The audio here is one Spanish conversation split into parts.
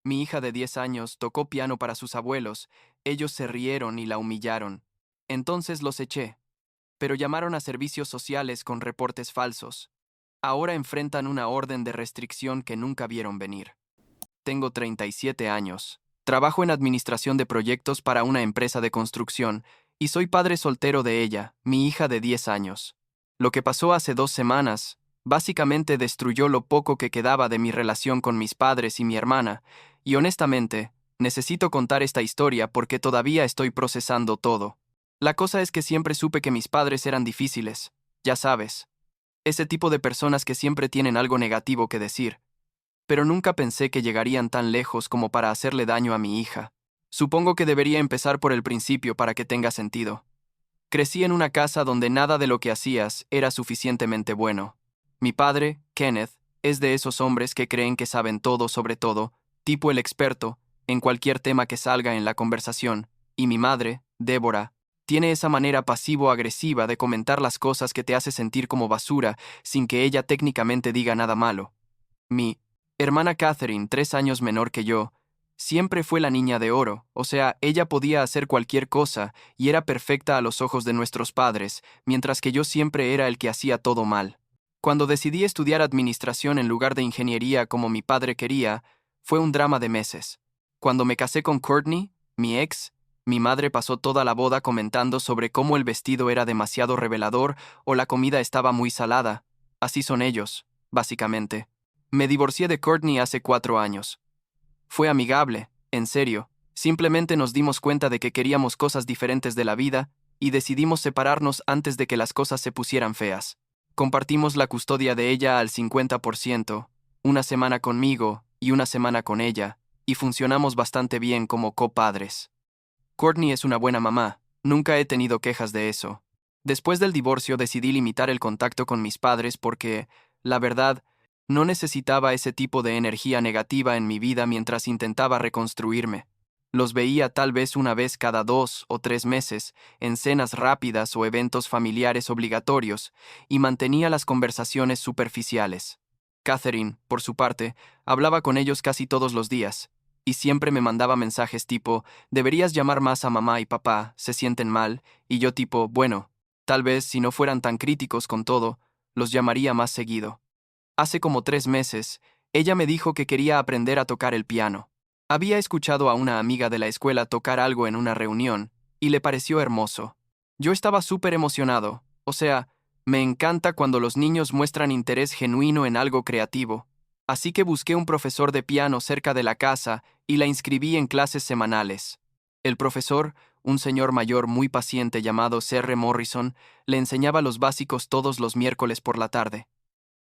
Mi hija de 10 años tocó piano para sus abuelos, ellos se rieron y la humillaron. Entonces los eché, pero llamaron a servicios sociales con reportes falsos. Ahora enfrentan una orden de restricción que nunca vieron venir. Tengo 37 años. Trabajo en administración de proyectos para una empresa de construcción y soy padre soltero de ella, mi hija de 10 años. Lo que pasó hace 2 semanas, básicamente destruyó lo poco que quedaba de mi relación con mis padres y mi hermana, y honestamente, necesito contar esta historia porque todavía estoy procesando todo. La cosa es que siempre supe que mis padres eran difíciles, ya sabes, ese tipo de personas que siempre tienen algo negativo que decir, pero nunca pensé que llegarían tan lejos como para hacerle daño a mi hija. Supongo que debería empezar por el principio para que tenga sentido. Crecí en una casa donde nada de lo que hacías era suficientemente bueno. Mi padre, Kenneth, es de esos hombres que creen que saben todo sobre todo, tipo el experto, en cualquier tema que salga en la conversación, y mi madre, Débora, tiene esa manera pasivo-agresiva de comentar las cosas que te hace sentir como basura sin que ella técnicamente diga nada malo. Mi hermana Catherine, 3 años menor que yo, siempre fue la niña de oro, o sea, ella podía hacer cualquier cosa y era perfecta a los ojos de nuestros padres, mientras que yo siempre era el que hacía todo mal. Cuando decidí estudiar administración en lugar de ingeniería como mi padre quería, fue un drama de meses. Cuando me casé con Courtney, mi ex, mi madre pasó toda la boda comentando sobre cómo el vestido era demasiado revelador o la comida estaba muy salada. Así son ellos, básicamente. Me divorcié de Courtney hace 4 años. Fue amigable, en serio. Simplemente nos dimos cuenta de que queríamos cosas diferentes de la vida y decidimos separarnos antes de que las cosas se pusieran feas. Compartimos la custodia de ella al 50%, una semana conmigo y una semana con ella, y funcionamos bastante bien como copadres. Courtney es una buena mamá, nunca he tenido quejas de eso. Después del divorcio decidí limitar el contacto con mis padres porque, la verdad, no necesitaba ese tipo de energía negativa en mi vida mientras intentaba reconstruirme. Los veía tal vez una vez cada 2 o 3 meses, en cenas rápidas o eventos familiares obligatorios, y mantenía las conversaciones superficiales. Catherine, por su parte, hablaba con ellos casi todos los días, y siempre me mandaba mensajes tipo, deberías llamar más a mamá y papá, se sienten mal, y yo tipo, bueno, tal vez si no fueran tan críticos con todo, los llamaría más seguido. Hace como 3 meses, ella me dijo que quería aprender a tocar el piano. Había escuchado a una amiga de la escuela tocar algo en una reunión, y le pareció hermoso. Yo estaba súper emocionado, o sea, me encanta cuando los niños muestran interés genuino en algo creativo. Así que busqué un profesor de piano cerca de la casa y la inscribí en clases semanales. El profesor, un señor mayor muy paciente llamado C.R. Morrison, le enseñaba los básicos todos los miércoles por la tarde.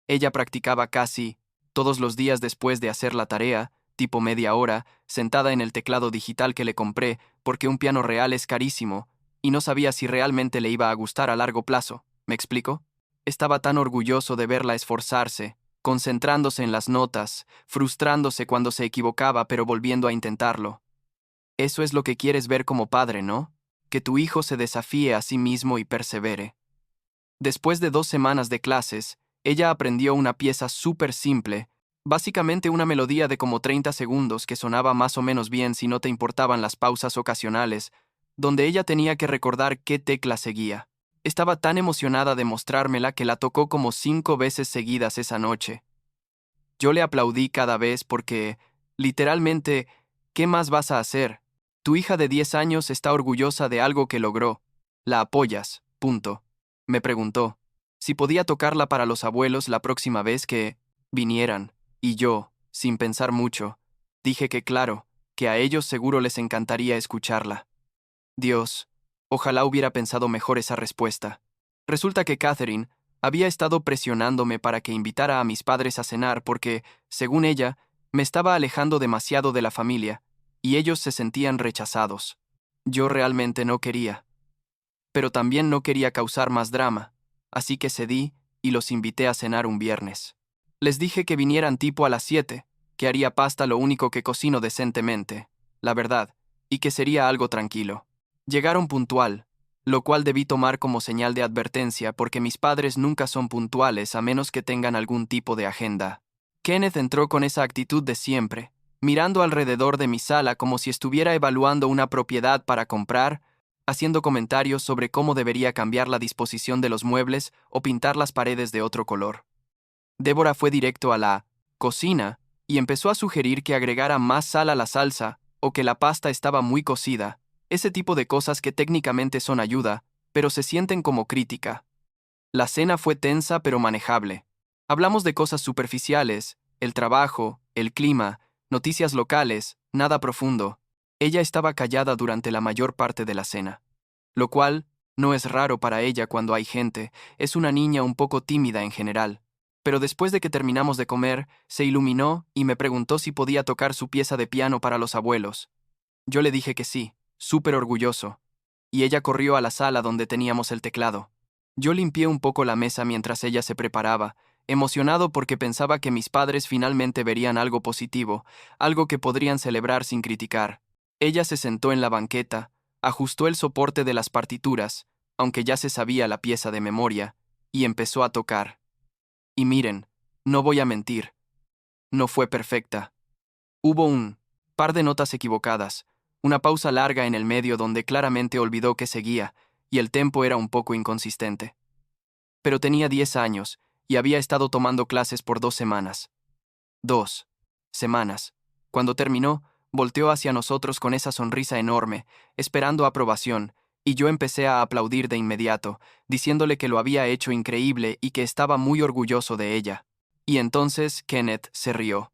Ella practicaba casi todos los días después de hacer la tarea, tipo media hora, sentada en el teclado digital que le compré, porque un piano real es carísimo, y no sabía si realmente le iba a gustar a largo plazo. ¿Me explico? Estaba tan orgulloso de verla esforzarse, concentrándose en las notas, frustrándose cuando se equivocaba pero volviendo a intentarlo. Eso es lo que quieres ver como padre, ¿no? Que tu hijo se desafíe a sí mismo y persevere. Después de 2 semanas de clases, ella aprendió una pieza súper simple, básicamente una melodía de como 30 segundos que sonaba más o menos bien si no te importaban las pausas ocasionales, donde ella tenía que recordar qué tecla seguía. Estaba tan emocionada de mostrármela que la tocó como 5 veces seguidas esa noche. Yo le aplaudí cada vez porque, literalmente, ¿qué más vas a hacer? Tu hija de 10 años está orgullosa de algo que logró. La apoyas, punto. Me preguntó si podía tocarla para los abuelos la próxima vez que vinieran, y yo, sin pensar mucho, dije que claro, que a ellos seguro les encantaría escucharla. Dios, ojalá hubiera pensado mejor esa respuesta. Resulta que Catherine había estado presionándome para que invitara a mis padres a cenar porque, según ella, me estaba alejando demasiado de la familia, y ellos se sentían rechazados. Yo realmente no quería. Pero también no quería causar más drama, así que cedí y los invité a cenar un viernes. Les dije que vinieran tipo a las 7, que haría pasta lo único que cocino decentemente, la verdad, y que sería algo tranquilo. Llegaron puntual, lo cual debí tomar como señal de advertencia porque mis padres nunca son puntuales a menos que tengan algún tipo de agenda. Kenneth entró con esa actitud de siempre, mirando alrededor de mi sala como si estuviera evaluando una propiedad para comprar, haciendo comentarios sobre cómo debería cambiar la disposición de los muebles o pintar las paredes de otro color. Débora fue directo a la cocina y empezó a sugerir que agregara más sal a la salsa o que la pasta estaba muy cocida, ese tipo de cosas que técnicamente son ayuda, pero se sienten como crítica. La cena fue tensa pero manejable. Hablamos de cosas superficiales, el trabajo, el clima, noticias locales, nada profundo. Ella estaba callada durante la mayor parte de la cena. Lo cual no es raro para ella cuando hay gente, es una niña un poco tímida en general. Pero después de que terminamos de comer, se iluminó y me preguntó si podía tocar su pieza de piano para los abuelos. Yo le dije que sí, súper orgulloso. Y ella corrió a la sala donde teníamos el teclado. Yo limpié un poco la mesa mientras ella se preparaba, emocionado porque pensaba que mis padres finalmente verían algo positivo, algo que podrían celebrar sin criticar. Ella se sentó en la banqueta, ajustó el soporte de las partituras, aunque ya se sabía la pieza de memoria, y empezó a tocar. Y miren, no voy a mentir, no fue perfecta. Hubo un par de notas equivocadas, una pausa larga en el medio donde claramente olvidó que seguía, y el tempo era un poco inconsistente. Pero tenía 10 años, y había estado tomando clases por 2 semanas. 2 semanas. Cuando terminó, volteó hacia nosotros con esa sonrisa enorme, esperando aprobación, y yo empecé a aplaudir de inmediato, diciéndole que lo había hecho increíble y que estaba muy orgulloso de ella. Y entonces Kenneth se rió.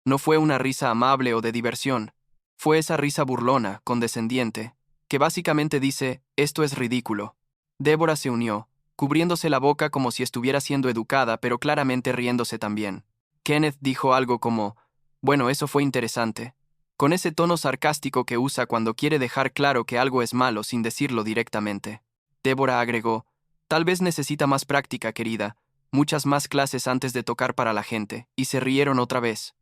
No fue una risa amable o de diversión, fue esa risa burlona, condescendiente, que básicamente dice, esto es ridículo. Débora se unió, cubriéndose la boca como si estuviera siendo educada, pero claramente riéndose también. Kenneth dijo algo como, bueno, eso fue interesante, con ese tono sarcástico que usa cuando quiere dejar claro que algo es malo sin decirlo directamente. Débora agregó, tal vez necesita más práctica, querida, muchas más clases antes de tocar para la gente, y se rieron otra vez.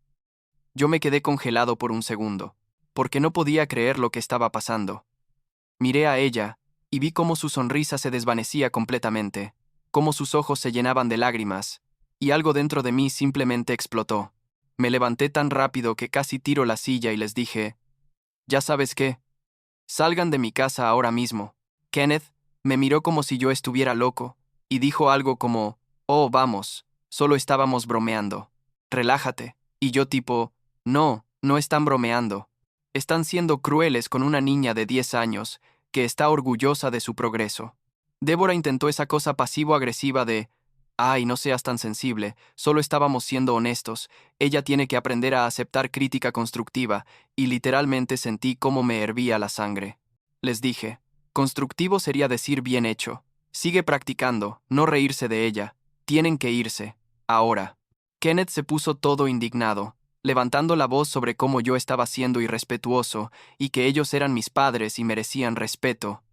Yo me quedé congelado por un segundo, porque no podía creer lo que estaba pasando. Miré a ella, y vi cómo su sonrisa se desvanecía completamente, cómo sus ojos se llenaban de lágrimas, y algo dentro de mí simplemente explotó. Me levanté tan rápido que casi tiro la silla y les dije, ¿ya sabes qué? Salgan de mi casa ahora mismo. Kenneth me miró como si yo estuviera loco, y dijo algo como, oh, vamos, solo estábamos bromeando. Relájate. Y yo tipo, no, no están bromeando. Están siendo crueles con una niña de 10 años, que está orgullosa de su progreso. Débora intentó esa cosa pasivo-agresiva de, ay, no seas tan sensible, solo estábamos siendo honestos, ella tiene que aprender a aceptar crítica constructiva, y literalmente sentí cómo me hervía la sangre. Les dije, constructivo sería decir bien hecho. Sigue practicando, no reírse de ella. Tienen que irse. Ahora. Kenneth se puso todo indignado, levantando la voz sobre cómo yo estaba siendo irrespetuoso y que ellos eran mis padres y merecían respeto.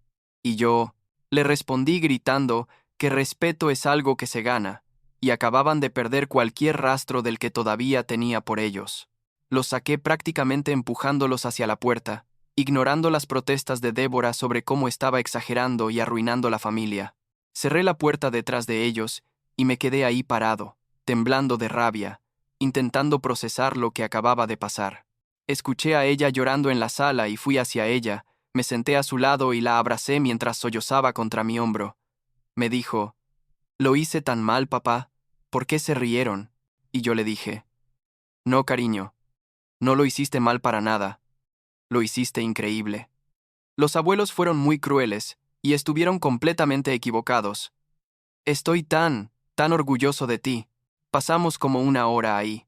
Y yo le respondí gritando que respeto es algo que se gana, y acababan de perder cualquier rastro del que todavía tenía por ellos. Los saqué prácticamente empujándolos hacia la puerta, ignorando las protestas de Débora sobre cómo estaba exagerando y arruinando la familia. Cerré la puerta detrás de ellos y me quedé ahí parado, temblando de rabia, intentando procesar lo que acababa de pasar. Escuché a ella llorando en la sala y fui hacia ella, me senté a su lado y la abracé mientras sollozaba contra mi hombro. Me dijo, «¿Lo hice tan mal, papá? ¿Por qué se rieron?» Y yo le dije, «No, cariño, no lo hiciste mal para nada. Lo hiciste increíble. Los abuelos fueron muy crueles y estuvieron completamente equivocados. Estoy tan orgulloso de ti». Pasamos como 1 hora ahí.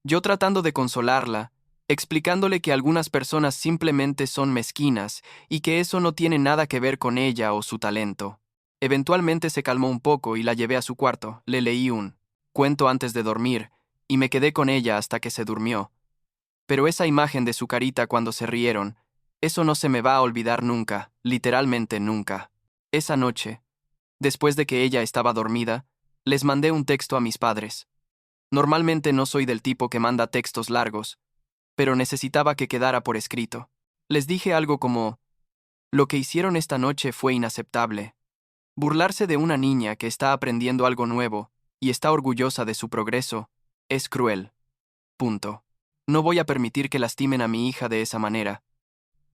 Yo tratando de consolarla, explicándole que algunas personas simplemente son mezquinas y que eso no tiene nada que ver con ella o su talento. Eventualmente se calmó un poco y la llevé a su cuarto, le leí un cuento antes de dormir y me quedé con ella hasta que se durmió. Pero esa imagen de su carita cuando se rieron, eso no se me va a olvidar nunca, literalmente nunca. Esa noche, después de que ella estaba dormida, les mandé un texto a mis padres. Normalmente no soy del tipo que manda textos largos, pero necesitaba que quedara por escrito. Les dije algo como, lo que hicieron esta noche fue inaceptable. Burlarse de una niña que está aprendiendo algo nuevo y está orgullosa de su progreso es cruel. Punto. No voy a permitir que lastimen a mi hija de esa manera.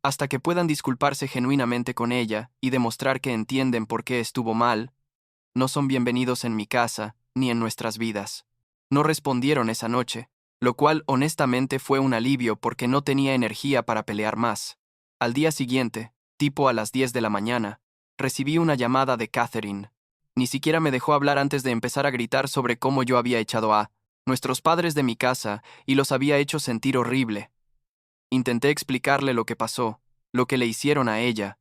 Hasta que puedan disculparse genuinamente con ella y demostrar que entienden por qué estuvo mal, no son bienvenidos en mi casa ni en nuestras vidas. No respondieron esa noche, lo cual honestamente fue un alivio porque no tenía energía para pelear más. Al día siguiente, tipo a las 10 de la mañana, recibí una llamada de Catherine. Ni siquiera me dejó hablar antes de empezar a gritar sobre cómo yo había echado a nuestros padres de mi casa y los había hecho sentir horrible. Intenté explicarle lo que pasó, lo que le hicieron a ella,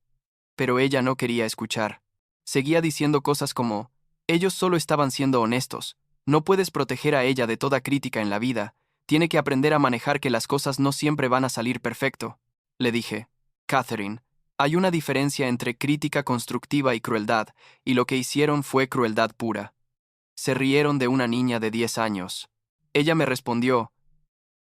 pero ella no quería escuchar. Seguía diciendo cosas como, ellos solo estaban siendo honestos, no puedes proteger a ella de toda crítica en la vida, tiene que aprender a manejar que las cosas no siempre van a salir perfecto. Le dije, Catherine, hay una diferencia entre crítica constructiva y crueldad, y lo que hicieron fue crueldad pura. Se rieron de una niña de 10 años. Ella me respondió,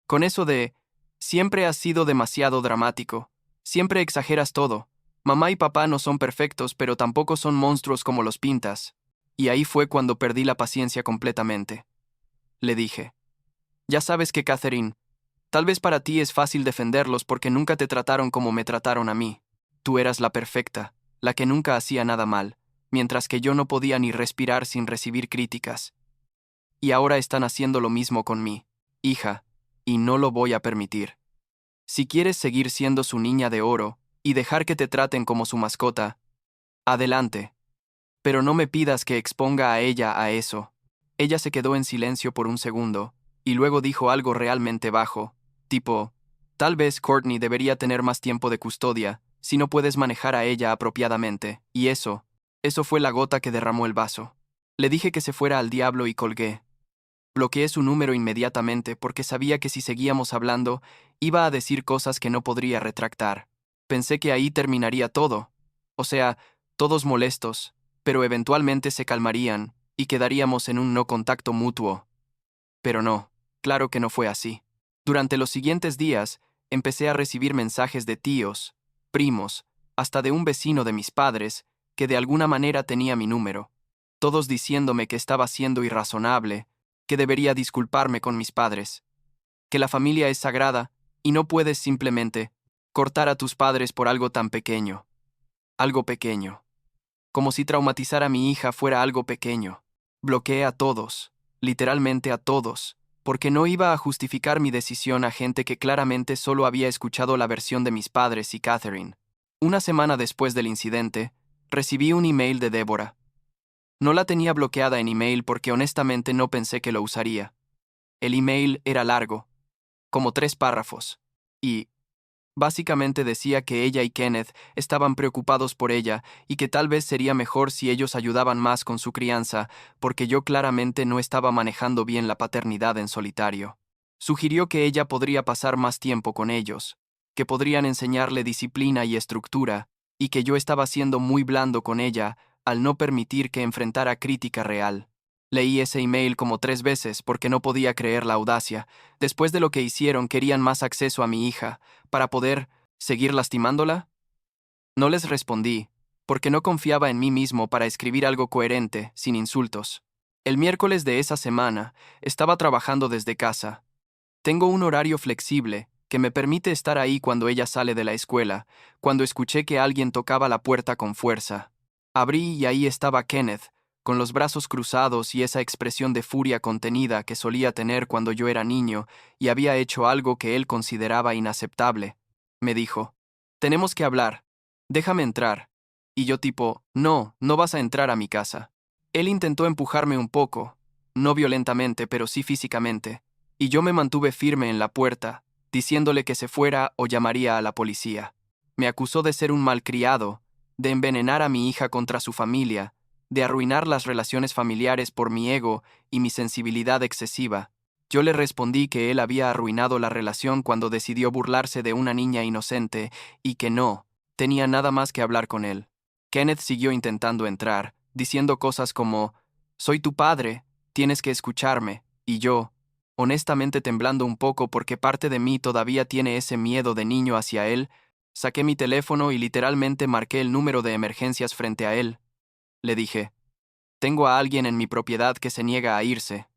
con eso de, siempre has sido demasiado dramático, siempre exageras todo. Mamá y papá no son perfectos, pero tampoco son monstruos como los pintas. Y ahí fue cuando perdí la paciencia completamente. Le dije, ya sabes que, Catherine, tal vez para ti es fácil defenderlos porque nunca te trataron como me trataron a mí. Tú eras la perfecta, la que nunca hacía nada mal, mientras que yo no podía ni respirar sin recibir críticas. Y ahora están haciendo lo mismo con mí, hija, y no lo voy a permitir. Si quieres seguir siendo su niña de oro y dejar que te traten como su mascota, adelante. Pero no me pidas que exponga a ella a eso. Ella se quedó en silencio por un segundo, y luego dijo algo realmente bajo, tipo, tal vez Courtney debería tener más tiempo de custodia, si no puedes manejar a ella apropiadamente, y eso fue la gota que derramó el vaso. Le dije que se fuera al diablo y colgué. Bloqueé su número inmediatamente porque sabía que si seguíamos hablando, iba a decir cosas que no podría retractar. Pensé que ahí terminaría todo. O sea, todos molestos, pero eventualmente se calmarían y quedaríamos en un no contacto mutuo. Pero no, claro que no fue así. Durante los siguientes días, empecé a recibir mensajes de tíos, primos, hasta de un vecino de mis padres, que de alguna manera tenía mi número, todos diciéndome que estaba siendo irrazonable, que debería disculparme con mis padres, que la familia es sagrada y no puedes simplemente cortar a tus padres por algo tan pequeño. Algo pequeño. Como si traumatizar a mi hija fuera algo pequeño. Bloqueé a todos, literalmente a todos, porque no iba a justificar mi decisión a gente que claramente solo había escuchado la versión de mis padres y Catherine. Una semana después del incidente, recibí un email de Débora. No la tenía bloqueada en email porque honestamente no pensé que lo usaría. El email era largo, como 3 párrafos, y básicamente decía que ella y Kenneth estaban preocupados por ella y que tal vez sería mejor si ellos ayudaban más con su crianza, porque yo claramente no estaba manejando bien la paternidad en solitario. Sugirió que ella podría pasar más tiempo con ellos, que podrían enseñarle disciplina y estructura, y que yo estaba siendo muy blando con ella al no permitir que enfrentara crítica real. Leí ese email como 3 veces porque no podía creer la audacia. Después de lo que hicieron, querían más acceso a mi hija, para poder seguir lastimándola. No les respondí, porque no confiaba en mí mismo para escribir algo coherente, sin insultos. El miércoles de esa semana, estaba trabajando desde casa. Tengo un horario flexible, que me permite estar ahí cuando ella sale de la escuela, cuando escuché que alguien tocaba la puerta con fuerza. Abrí y ahí estaba Kenneth, con los brazos cruzados y esa expresión de furia contenida que solía tener cuando yo era niño y había hecho algo que él consideraba inaceptable. Me dijo, tenemos que hablar, déjame entrar. Y yo tipo, no, no vas a entrar a mi casa. Él intentó empujarme un poco, no violentamente, pero sí físicamente, y yo me mantuve firme en la puerta, diciéndole que se fuera o llamaría a la policía. Me acusó de ser un malcriado, de envenenar a mi hija contra su familia, de arruinar las relaciones familiares por mi ego y mi sensibilidad excesiva. Yo le respondí que él había arruinado la relación cuando decidió burlarse de una niña inocente y que no tenía nada más que hablar con él. Kenneth siguió intentando entrar, diciendo cosas como, soy tu padre, tienes que escucharme, y yo, honestamente temblando un poco porque parte de mí todavía tiene ese miedo de niño hacia él, saqué mi teléfono y literalmente marqué el número de emergencias frente a él. Le dije, tengo a alguien en mi propiedad que se niega a irse.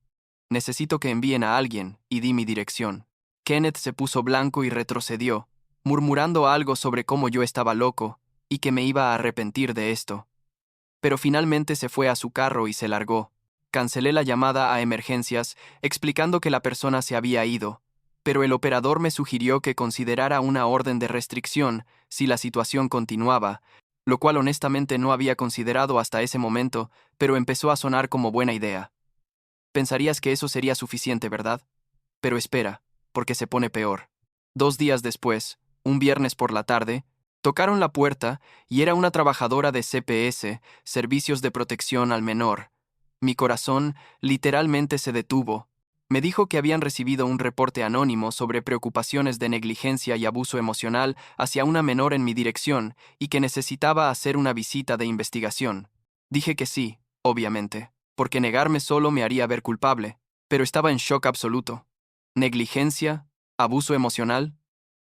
Necesito que envíen a alguien, y di mi dirección. Kenneth se puso blanco y retrocedió, murmurando algo sobre cómo yo estaba loco y que me iba a arrepentir de esto. Pero finalmente se fue a su carro y se largó. Cancelé la llamada a emergencias, explicando que la persona se había ido, pero el operador me sugirió que considerara una orden de restricción si la situación continuaba, lo cual honestamente no había considerado hasta ese momento, pero empezó a sonar como buena idea. Pensarías que eso sería suficiente, ¿verdad? Pero espera, porque se pone peor. 2 días después, un viernes por la tarde, tocaron la puerta y era una trabajadora de CPS, Servicios de Protección al Menor. Mi corazón literalmente se detuvo. Me dijo que habían recibido un reporte anónimo sobre preocupaciones de negligencia y abuso emocional hacia una menor en mi dirección y que necesitaba hacer una visita de investigación. Dije que sí, obviamente, porque negarme solo me haría ver culpable, pero estaba en shock absoluto. ¿Negligencia? ¿Abuso emocional?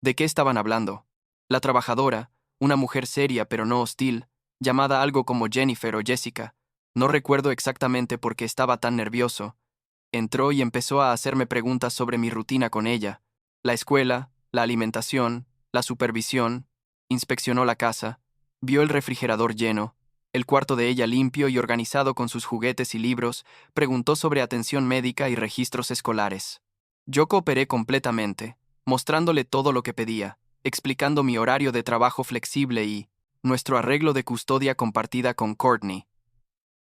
¿De qué estaban hablando? La trabajadora, una mujer seria pero no hostil, llamada algo como Jennifer o Jessica, no recuerdo exactamente por qué estaba tan nervioso, entró y empezó a hacerme preguntas sobre mi rutina con ella, la escuela, la alimentación, la supervisión, inspeccionó la casa, vio el refrigerador lleno, el cuarto de ella limpio y organizado con sus juguetes y libros, preguntó sobre atención médica y registros escolares. Yo cooperé completamente, mostrándole todo lo que pedía, explicando mi horario de trabajo flexible y nuestro arreglo de custodia compartida con Courtney.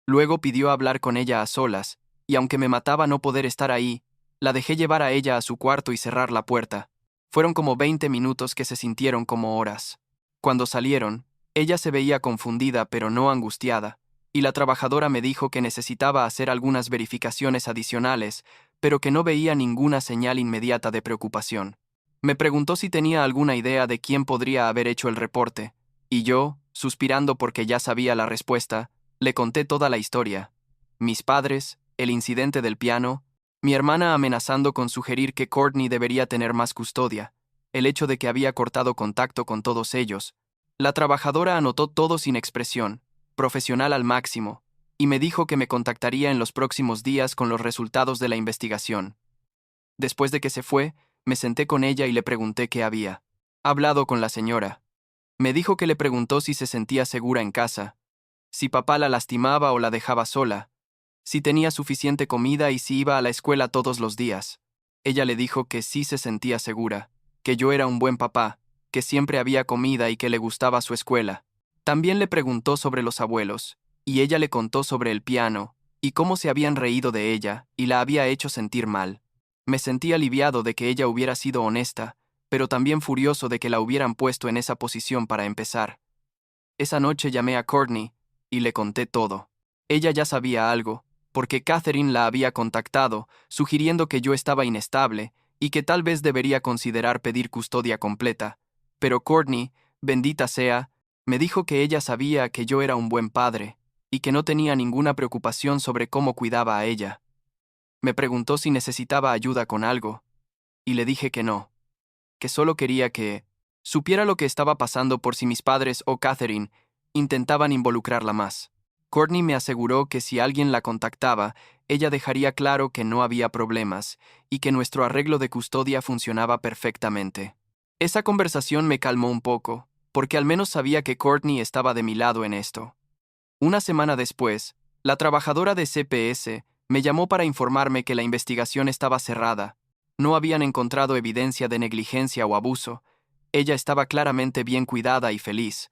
Luego pidió hablar con ella a solas, y aunque me mataba no poder estar ahí, la dejé llevar a ella a su cuarto y cerrar la puerta. Fueron como 20 minutos que se sintieron como horas. Cuando salieron, ella se veía confundida pero no angustiada, y la trabajadora me dijo que necesitaba hacer algunas verificaciones adicionales, pero que no veía ninguna señal inmediata de preocupación. Me preguntó si tenía alguna idea de quién podría haber hecho el reporte, y yo, suspirando porque ya sabía la respuesta, le conté toda la historia. Mis padres, el incidente del piano, mi hermana amenazando con sugerir que Courtney debería tener más custodia, el hecho de que había cortado contacto con todos ellos. La trabajadora anotó todo sin expresión, profesional al máximo, y me dijo que me contactaría en los próximos días con los resultados de la investigación. Después de que se fue, me senté con ella y le pregunté qué había hablado con la señora. Me dijo que le preguntó si se sentía segura en casa, si papá la lastimaba o la dejaba sola, si tenía suficiente comida y si iba a la escuela todos los días. Ella le dijo que sí se sentía segura, que yo era un buen papá, que siempre había comida y que le gustaba su escuela. También le preguntó sobre los abuelos, y ella le contó sobre el piano, y cómo se habían reído de ella y la había hecho sentir mal. Me sentí aliviado de que ella hubiera sido honesta, pero también furioso de que la hubieran puesto en esa posición para empezar. Esa noche llamé a Courtney y le conté todo. Ella ya sabía algo, porque Catherine la había contactado, sugiriendo que yo estaba inestable y que tal vez debería considerar pedir custodia completa. Pero Courtney, bendita sea, me dijo que ella sabía que yo era un buen padre y que no tenía ninguna preocupación sobre cómo cuidaba a ella. Me preguntó si necesitaba ayuda con algo, y le dije que no, que solo quería que supiera lo que estaba pasando por si mis padres o Catherine intentaban involucrarla más. Courtney me aseguró que si alguien la contactaba, ella dejaría claro que no había problemas y que nuestro arreglo de custodia funcionaba perfectamente. Esa conversación me calmó un poco, porque al menos sabía que Courtney estaba de mi lado en esto. Una semana después, la trabajadora de CPS me llamó para informarme que la investigación estaba cerrada. No habían encontrado evidencia de negligencia o abuso. Ella estaba claramente bien cuidada y feliz.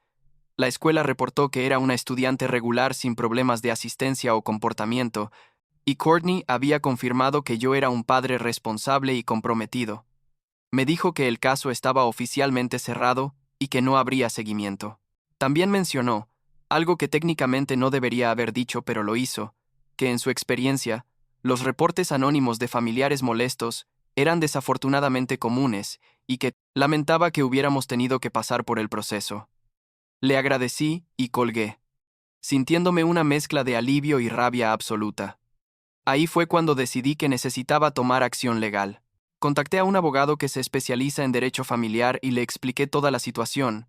La escuela reportó que era una estudiante regular sin problemas de asistencia o comportamiento, y Courtney había confirmado que yo era un padre responsable y comprometido. Me dijo que el caso estaba oficialmente cerrado y que no habría seguimiento. También mencionó, algo que técnicamente no debería haber dicho pero lo hizo, que en su experiencia, los reportes anónimos de familiares molestos eran desafortunadamente comunes y que lamentaba que hubiéramos tenido que pasar por el proceso. Le agradecí y colgué, sintiéndome una mezcla de alivio y rabia absoluta. Ahí fue cuando decidí que necesitaba tomar acción legal. Contacté a un abogado que se especializa en derecho familiar y le expliqué toda la situación,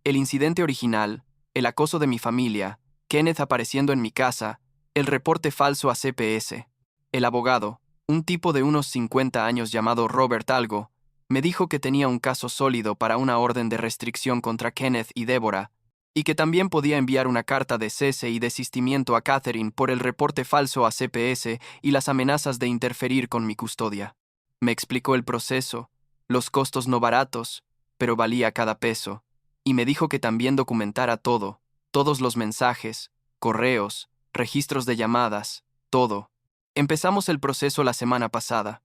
el incidente original, el acoso de mi familia, Kenneth apareciendo en mi casa, el reporte falso a CPS. El abogado, un tipo de unos 50 años llamado Robert algo, Me dijo que tenía un caso sólido para una orden de restricción contra Kenneth y Deborah, y que también podía enviar una carta de cese y desistimiento a Catherine por el reporte falso a CPS y las amenazas de interferir con mi custodia. Me explicó el proceso, los costos no baratos, pero valía cada peso, y me dijo que también documentara todo, todos los mensajes, correos, registros de llamadas, todo. Empezamos el proceso la semana pasada.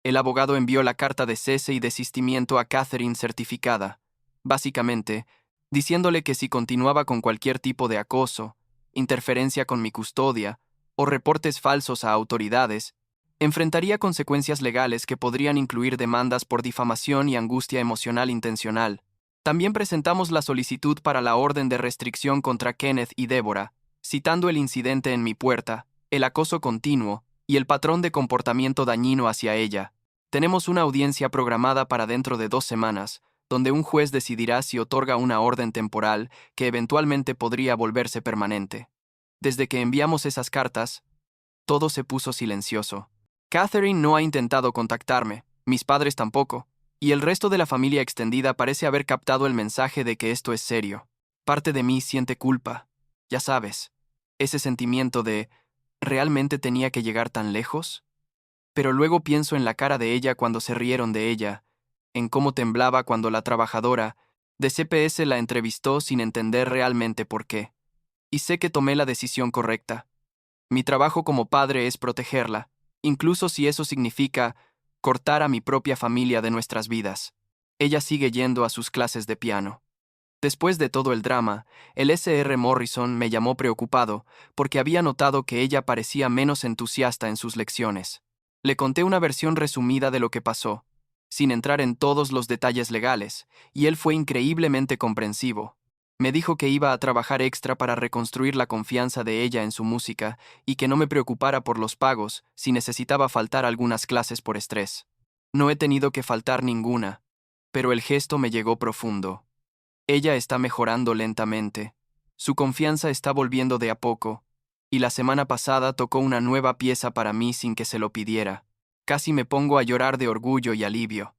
El abogado envió la carta de cese y desistimiento a Catherine certificada, básicamente, diciéndole que si continuaba con cualquier tipo de acoso, interferencia con mi custodia o reportes falsos a autoridades, enfrentaría consecuencias legales que podrían incluir demandas por difamación y angustia emocional intencional. También presentamos la solicitud para la orden de restricción contra Kenneth y Deborah, citando el incidente en mi puerta, el acoso continuo y el patrón de comportamiento dañino hacia ella. Tenemos una audiencia programada para dentro de 2 semanas, donde un juez decidirá si otorga una orden temporal que eventualmente podría volverse permanente. Desde que enviamos esas cartas, todo se puso silencioso. Catherine no ha intentado contactarme, mis padres tampoco, y el resto de la familia extendida parece haber captado el mensaje de que esto es serio. Parte de mí siente culpa, ya sabes, ese sentimiento de ¿realmente tenía que llegar tan lejos? Pero luego pienso en la cara de ella cuando se rieron de ella, en cómo temblaba cuando la trabajadora de CPS la entrevistó sin entender realmente por qué. Y sé que tomé la decisión correcta. Mi trabajo como padre es protegerla, incluso si eso significa cortar a mi propia familia de nuestras vidas. Ella sigue yendo a sus clases de piano. Después de todo el drama, el Sr. Morrison me llamó preocupado porque había notado que ella parecía menos entusiasta en sus lecciones. Le conté una versión resumida de lo que pasó, sin entrar en todos los detalles legales, y él fue increíblemente comprensivo. Me dijo que iba a trabajar extra para reconstruir la confianza de ella en su música y que no me preocupara por los pagos si necesitaba faltar algunas clases por estrés. No he tenido que faltar ninguna, pero el gesto me llegó profundo. Ella está mejorando lentamente. Su confianza está volviendo de a poco, y la semana pasada tocó una nueva pieza para mí sin que se lo pidiera. Casi me pongo a llorar de orgullo y alivio.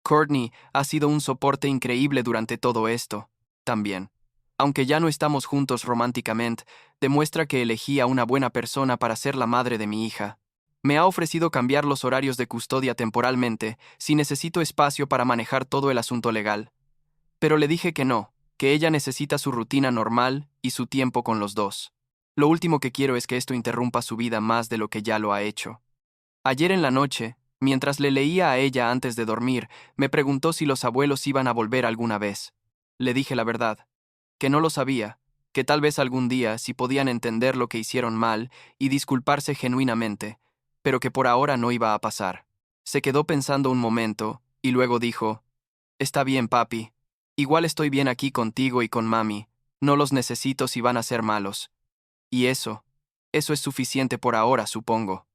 Courtney ha sido un soporte increíble durante todo esto, también. Aunque ya no estamos juntos románticamente, demuestra que elegí a una buena persona para ser la madre de mi hija. Me ha ofrecido cambiar los horarios de custodia temporalmente si necesito espacio para manejar todo el asunto legal. Pero le dije que no, que ella necesita su rutina normal y su tiempo con los dos. Lo último que quiero es que esto interrumpa su vida más de lo que ya lo ha hecho. Ayer en la noche, mientras le leía a ella antes de dormir, me preguntó si los abuelos iban a volver alguna vez. Le dije la verdad, que no lo sabía, que tal vez algún día si podían entender lo que hicieron mal y disculparse genuinamente, pero que por ahora no iba a pasar. Se quedó pensando un momento, y luego dijo, «Está bien, papi. Igual estoy bien aquí contigo y con mami. No los necesito si van a ser malos. Y eso es suficiente por ahora, supongo».